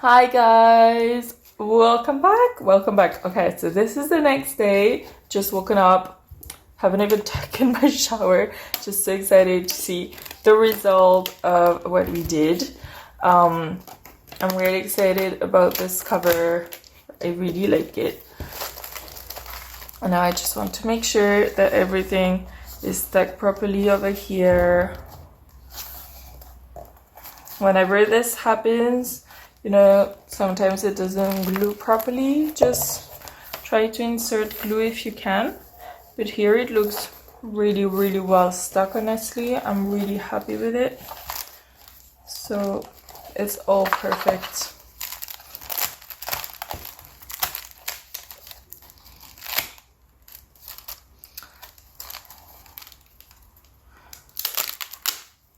Hi guys, welcome back. Okay, so this is the next day, just woken up, haven't even taken my shower, just so excited to see the result of what we did. I'm really excited about this cover. I really like it, and now I just want to make sure that everything is stuck properly over here. Whenever this happens, sometimes it doesn't glue properly. Just try to insert glue if you can. But here it looks really, really well stuck, honestly. I'm really happy with it. So it's all perfect.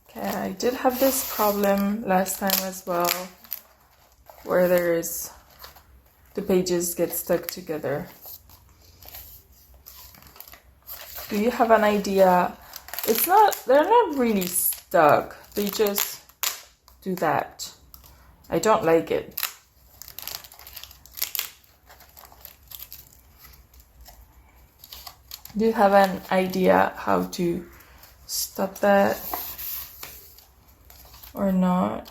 Okay, I did have this problem last time as well, where the pages get stuck together. Do you have an idea? They're not really stuck. They just do that. I don't like it. Do you have an idea how to stop that or not?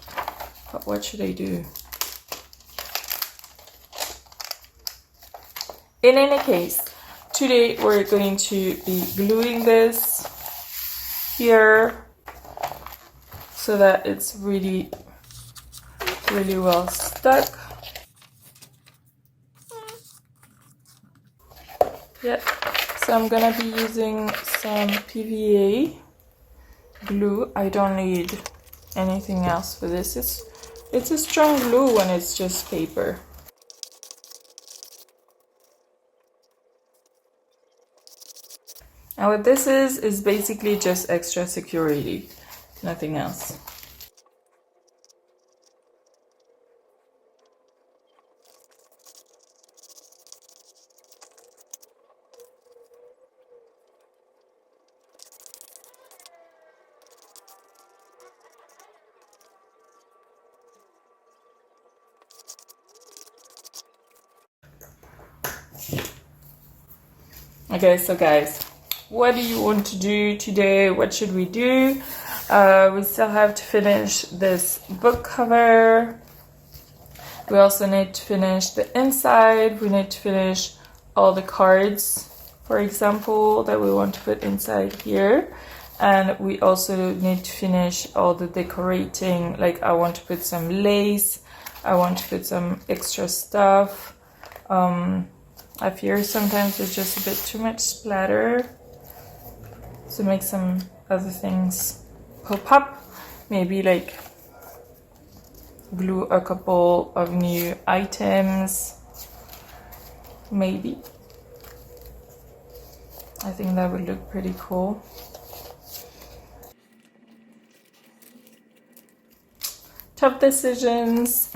But what should I do? In any case, today we're going to be gluing this here so that it's really, really well stuck. Yep. So I'm gonna be using some PVA glue. I don't need anything else for this. It's a strong glue when it's just paper. And what this is basically just extra security, nothing else. Okay, so guys, what do you want to do today? What should we do? We still have to finish this book cover. We also need to finish the inside. We need to finish all the cards, for example, that we want to put inside here. And we also need to finish all the decorating. Like I want to put some lace. I want to put some extra stuff. I fear sometimes there's just a bit too much splatter. So make some other things pop up. Maybe like glue a couple of new items. Maybe. I think that would look pretty cool. Tough decisions.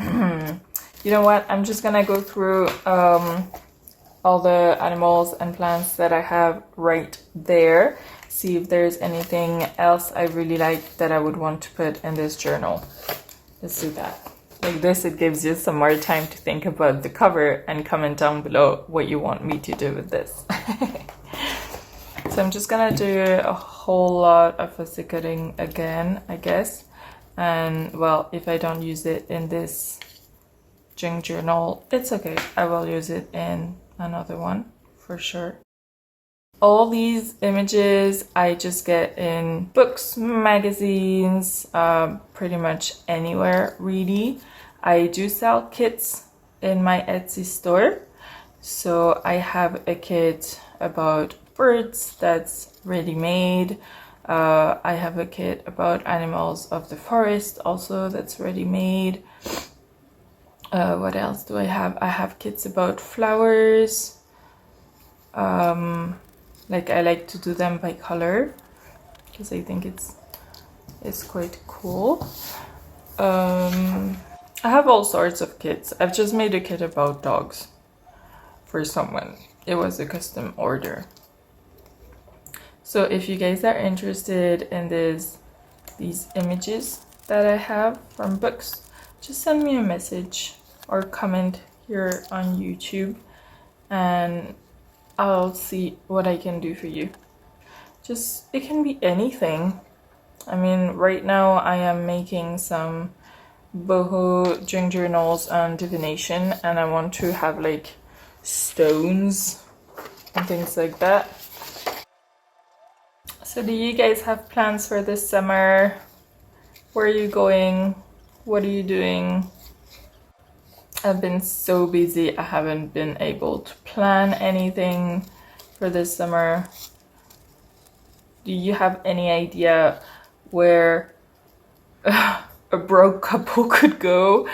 You know what? I'm just gonna go through all the animals and plants that I have right there. See if there's anything else I really like that I would want to put in this journal. Let's do that. Like this, it gives you some more time to think about the cover and comment down below what you want me to do with this. So I'm just gonna do a whole lot of fussy cutting again, I guess. And well, if I don't use it in this junk journal, it's okay. I will use it in another one for sure. All these images I just get in books, magazines, pretty much anywhere really. I do sell kits in my Etsy store. So I have a kit about birds that's ready-made. I have a kit about animals of the forest also that's ready-made. What else do I have? I have kits about flowers. Like I like to do them by color because I think it's quite cool. I have all sorts of kits. I've just made a kit about dogs for someone. It was a custom order. So if you guys are interested in these images that I have from books, just send me a message. or comment here on YouTube, and I'll see what I can do for you. Just, it can be anything. I mean, right now I am making some boho junk journals on divination, and I want to have like stones and things like that. So do you guys have plans for this summer? Where are you going? What are you doing? I've been so busy, I haven't been able to plan anything for this summer. Do you have any idea where a broke couple could go?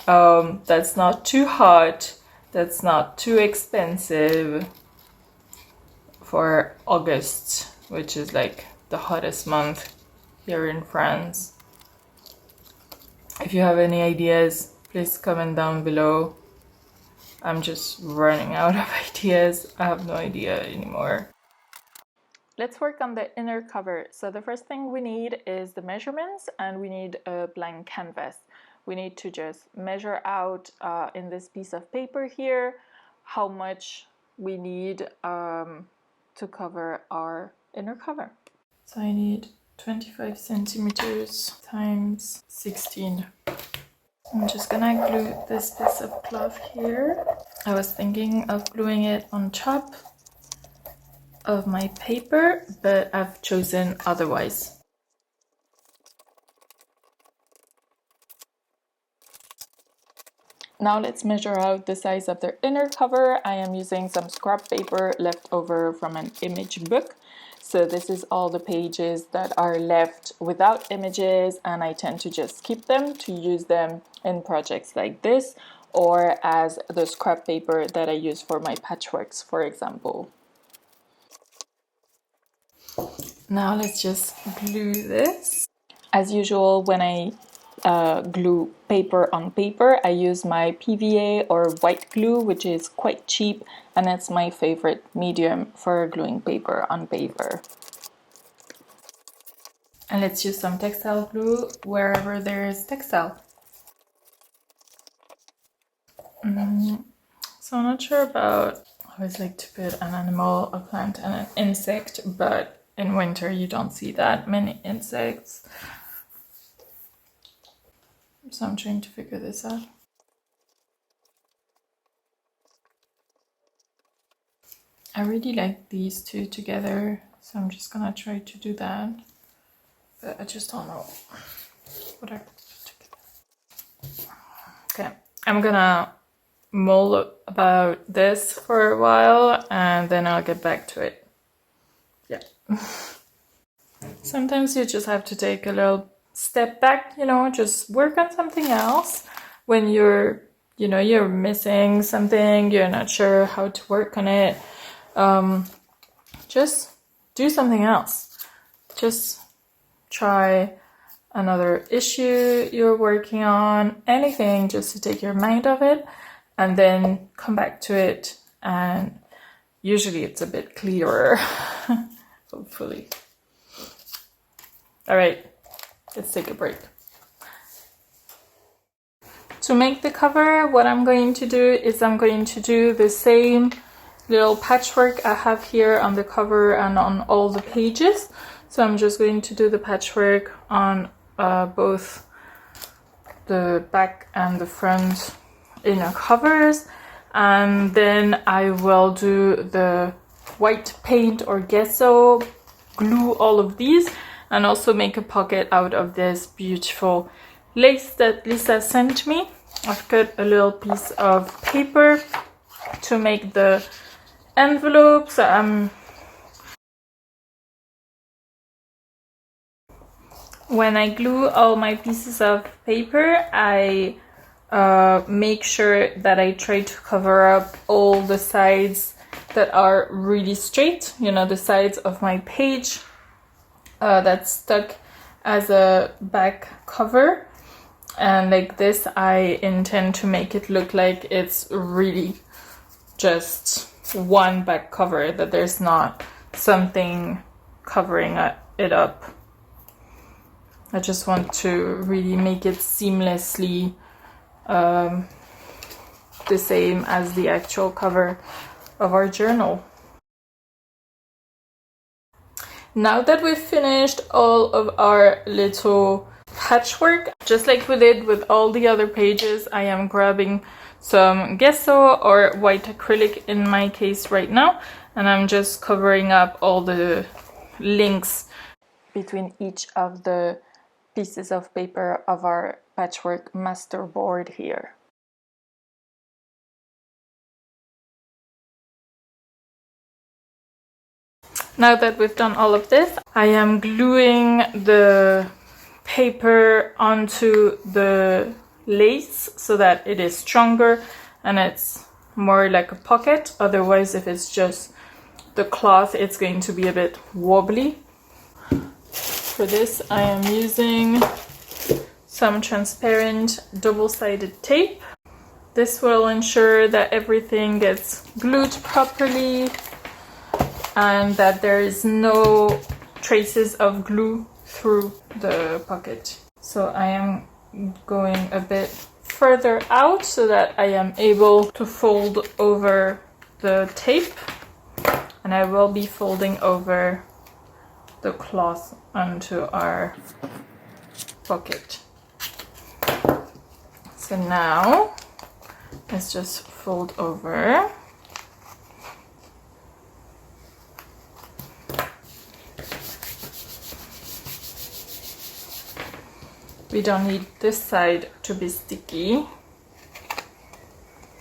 That's not too hot, that's not too expensive for August, which is like the hottest month here in France. If you have any ideas, please comment down below. I'm just running out of ideas. I have no idea anymore. Let's work on the inner cover. So the first thing we need is the measurements, and we need a blank canvas. We need to just measure out in this piece of paper here how much we need to cover our inner cover. So I need 25 centimeters times 16. I'm just gonna glue this piece of cloth here. I was thinking of gluing it on top of my paper, but I've chosen otherwise. Now let's measure out the size of the inner cover. I am using some scrap paper left over from an image book. So this is all the pages that are left without images, and I tend to just keep them to use them in projects like this, or as the scrap paper that I use for my patchworks, for example. Now let's just glue this. As usual, when I glue paper on paper, I use my PVA or white glue, which is quite cheap, and it's my favorite medium for gluing paper on paper. And let's use some textile glue wherever there is textile. So I'm not sure about, I always like to put an animal, a plant, and an insect, but in winter you don't see that many insects. So I'm trying to figure this out. I really like these two together, so I'm just gonna try to do that. But I just don't know what I put together. Okay, I'm gonna mull about this for a while and then I'll get back to it. Yeah. Sometimes you just have to take a little step back, you know, just work on something else when you're missing something, you're not sure how to work on it. Just do something else. Just try another issue you're working on, anything just to take your mind off it, and then come back to it, and usually it's a bit clearer. Hopefully. All right, let's take a break. To make the cover, what I'm going to do is I'm going to do the same little patchwork I have here on the cover and on all the pages. So I'm just going to do the patchwork on both the back and the front inner covers, and then I will do the white paint or gesso, glue all of these, and also make a pocket out of this beautiful lace that Lisa sent me. I've cut a little piece of paper to make the envelope, so when I glue all my pieces of paper, I make sure that I try to cover up all the sides that are really straight, you know, the sides of my page that's stuck as a back cover. And like this, I intend to make it look like it's really just one back cover, that there's not something covering it up. I just want to really make it seamlessly the same as the actual cover of our journal. Now that we've finished all of our little patchwork, just like we did with all the other pages, I am grabbing some gesso or white acrylic in my case right now, and I'm just covering up all the links between each of the pieces of paper of our patchwork master board here. Now that we've done all of this, I am gluing the paper onto the lace so that it is stronger and it's more like a pocket. Otherwise, if it's just the cloth, it's going to be a bit wobbly. For this, I am using some transparent double-sided tape. This will ensure that everything gets glued properly and that there is no traces of glue through the pocket. So I am going a bit further out so that I am able to fold over the tape, and I will be folding over the cloth onto our pocket. So now let's just fold over. We don't need this side to be sticky,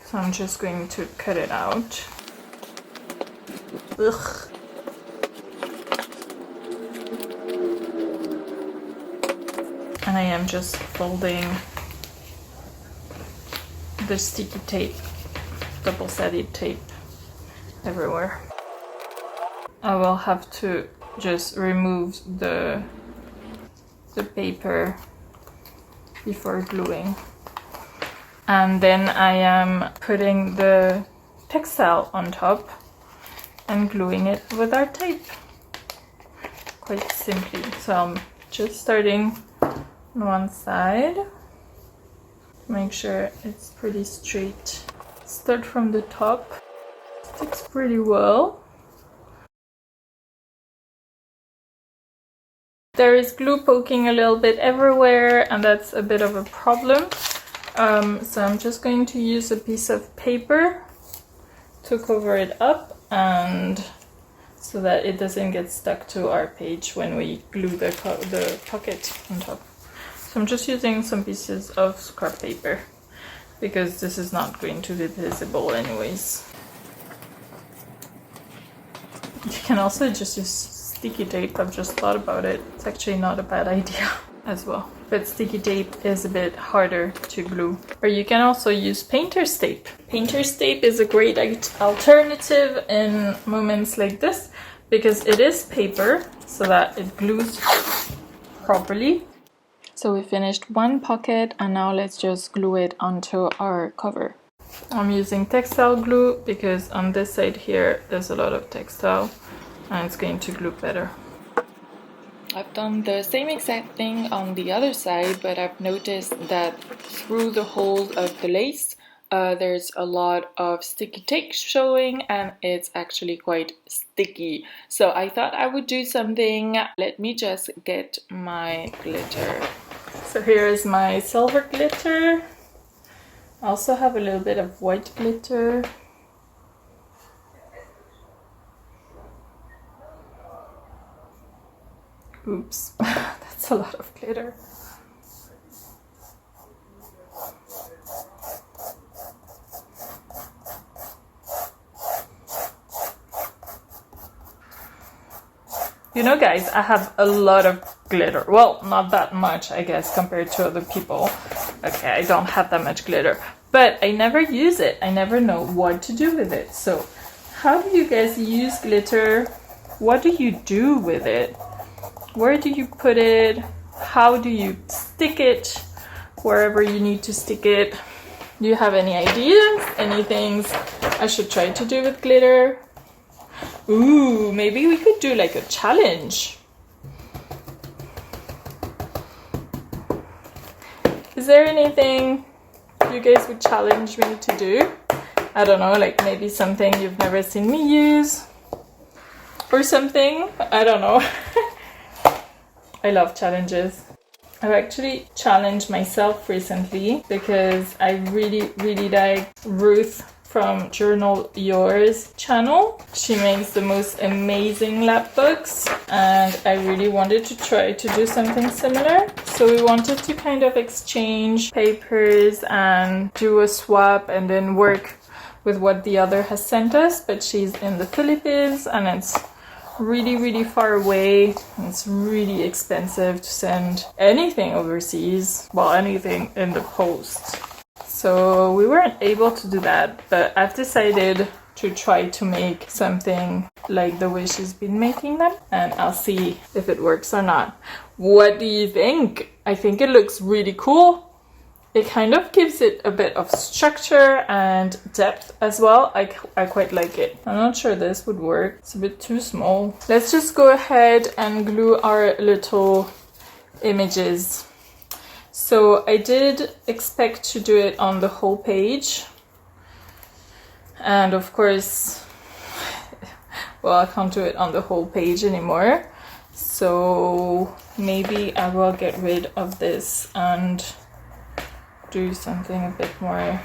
so I'm just going to cut it out. Ugh. And I am just folding the sticky tape, double-sided tape, everywhere. I will have to just remove the paper before gluing. And then I am putting the textile on top and gluing it with our tape, quite simply. So I'm just starting on one side, make sure it's pretty straight. Start from the top, sticks pretty well. There is glue poking a little bit everywhere, and that's a bit of a problem. So I'm just going to use a piece of paper to cover it up, and so that it doesn't get stuck to our page when we glue the pocket on top. So I'm just using some pieces of scrap paper because this is not going to be visible anyways. You can also just use sticky tape. I've just thought about it. It's actually not a bad idea as well. But sticky tape is a bit harder to glue. Or you can also use painter's tape. Painter's tape is a great alternative in moments like this because it is paper so that it glues properly. So we finished one pocket and now let's just glue it onto our cover. I'm using textile glue because on this side here there's a lot of textile and it's going to glue better. I've done the same exact thing on the other side, but I've noticed that through the holes of the lace there's a lot of sticky tape showing and it's actually quite sticky. So I thought I would do something. Let me just get my glitter. So here is my silver glitter. I also have a little bit of white glitter. Oops, that's a lot of glitter. You know, guys, I have a lot of glitter. Well, not that much, I guess, compared to other people. Okay, I don't have that much glitter, but I never use it. I never know what to do with it. So how do you guys use glitter? What do you do with it? Where do you put it? How do you stick it? Wherever you need to stick it. Do you have any ideas? Any things I should try to do with glitter? Ooh, maybe we could do like a challenge. Is there anything you guys would challenge me to do. I don't know, like maybe something you've never seen me use or something. I don't know. I love challenges. I've actually challenged myself recently because I really like Ruth from Journal Yours channel. She makes the most amazing lap books, and I really wanted to try to do something similar. So we wanted to kind of exchange papers and do a swap and then work with what the other has sent us, but she's in the Philippines and it's really far away. It's really expensive to send anything overseas, well, anything in the post. So we weren't able to do that, but I've decided to try to make something like the way she's been making them, and I'll see if it works or not. What do you think? I think it looks really cool. It kind of gives it a bit of structure and depth as well. I quite like it. I'm not sure this would work. It's a bit too small. Let's just go ahead and glue our little images. So I did expect to do it on the whole page. And of course, well, I can't do it on the whole page anymore. So maybe I will get rid of this and do something a bit more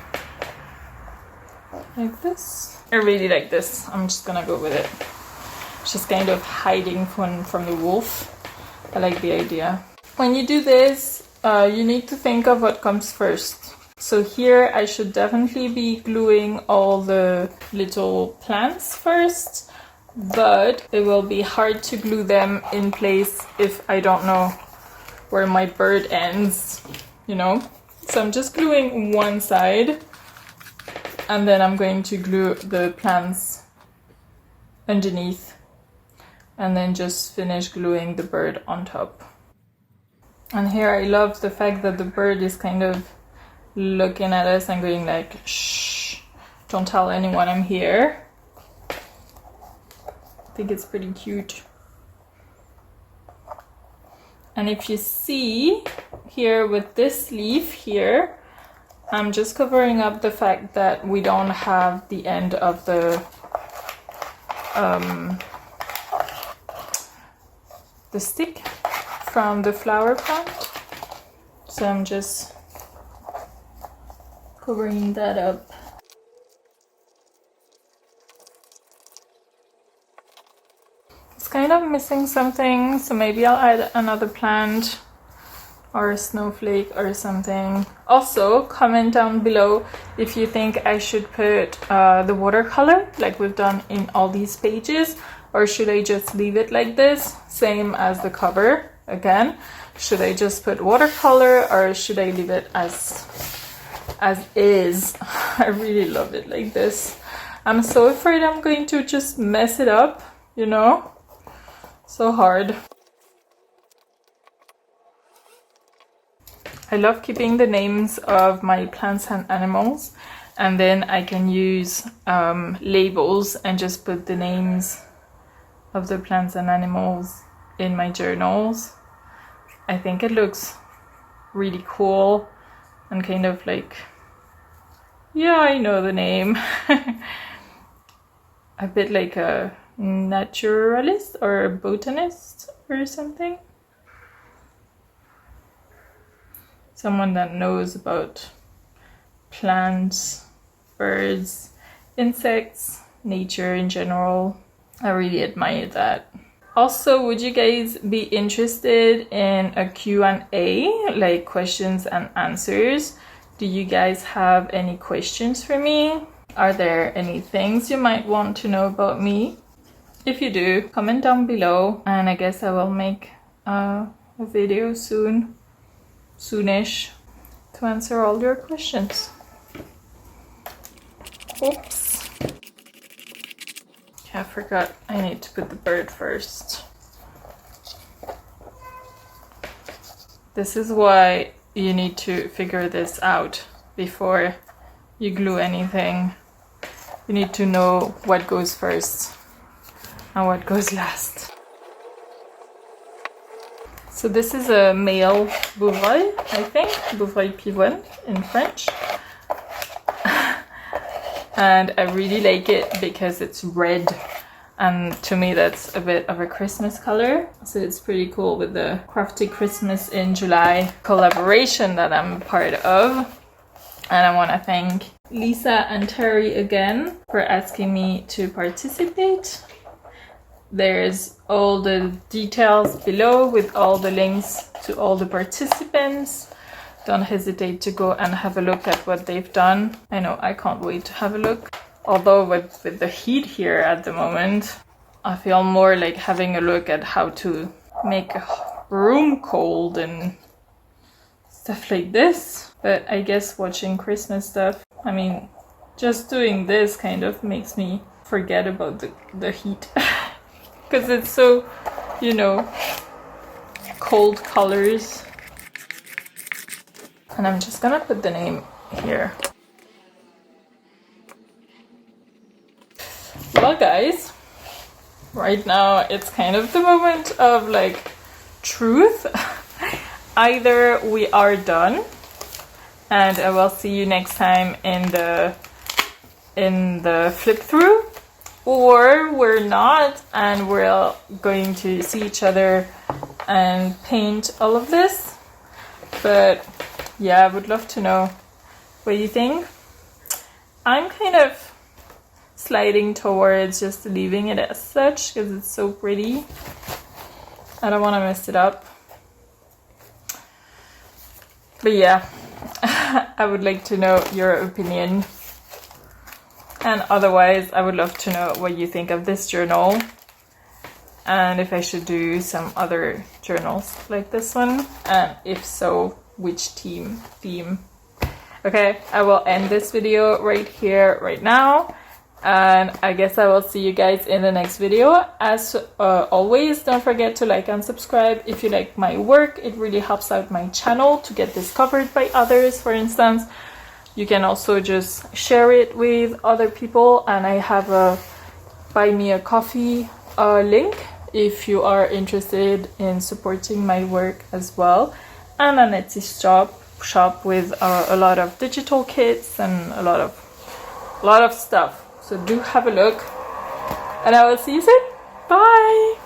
like this. I really like this. I'm just gonna go with it. She's kind of hiding from the wolf. I like the idea. When you do this, you need to think of what comes first. So here I should definitely be gluing all the little plants first, but it will be hard to glue them in place if I don't know where my bird ends, you know? So I'm just gluing one side, and then I'm going to glue the plants underneath, and then just finish gluing the bird on top. And here I love the fact that the bird is kind of looking at us and going like, shh, don't tell anyone I'm here. I think it's pretty cute. And if you see here with this leaf here, I'm just covering up the fact that we don't have the end of the stick from the flower pot. So I'm just covering that up. It's kind of missing something, so maybe I'll add another plant or a snowflake or something. Also, comment down below if you think I should put the watercolor like we've done in all these pages, or should I just leave it like this, same as the cover again. Should I just put watercolor or should I leave it as is? I really love it like this. I'm so afraid I'm going to just mess it up, you know? So hard. I love keeping the names of my plants and animals, and then I can use labels and just put the names of the plants and animals in my journals. I think it looks really cool and kind of like, yeah, I know the name. A bit like a naturalist or a botanist or something. Someone that knows about plants, birds, insects, nature in general. I really admire that. Also, would you guys be interested in a Q&A, like questions and answers? Do you guys have any questions for me? Are there any things you might want to know about me? If you do, comment down below, and I guess I will make a video soonish to answer all your questions. Oops. I forgot I need to put the bird first. This is why you need to figure this out before you glue anything. You need to know what goes first and what goes last. So this is a male bouvreuil, I think, bouvreuil pivoine in French. and I really like it because it's red, and to me that's a bit of a Christmas color, so it's pretty cool with the Crafty Christmas in July collaboration that I'm part of. And I want to thank Lisa and Teri again for asking me to participate. There's all the details below with all the links to all the participants. Don't hesitate to go and have a look at what they've done. I know, I can't wait to have a look. Although with the heat here at the moment, I feel more like having a look at how to make a room cold and stuff like this. But I guess watching Christmas stuff, I mean, just doing this kind of makes me forget about the heat. Because it's so, you know, cold colors. And I'm just gonna put the name here. Well guys, right now it's kind of the moment of like truth. Either we are done and I will see you next time in the flip through, or we're not and we're going to see each other and paint all of this. But yeah, I would love to know what you think. I'm kind of sliding towards just leaving it as such because it's so pretty. I don't want to mess it up. But yeah, I would like to know your opinion. And otherwise, I would love to know what you think of this journal. And if I should do some other journals like this one. And if so, which theme. Okay, I will end this video right here, right now. And I guess I will see you guys in the next video. As always, don't forget to like and subscribe if you like my work. It really helps out my channel to get discovered by others, for instance. You can also just share it with other people, and I have a buy me a coffee link if you are interested in supporting my work as well, and an Etsy shop with a lot of digital kits and a lot of stuff. So do have a look, and I will see you soon. Bye!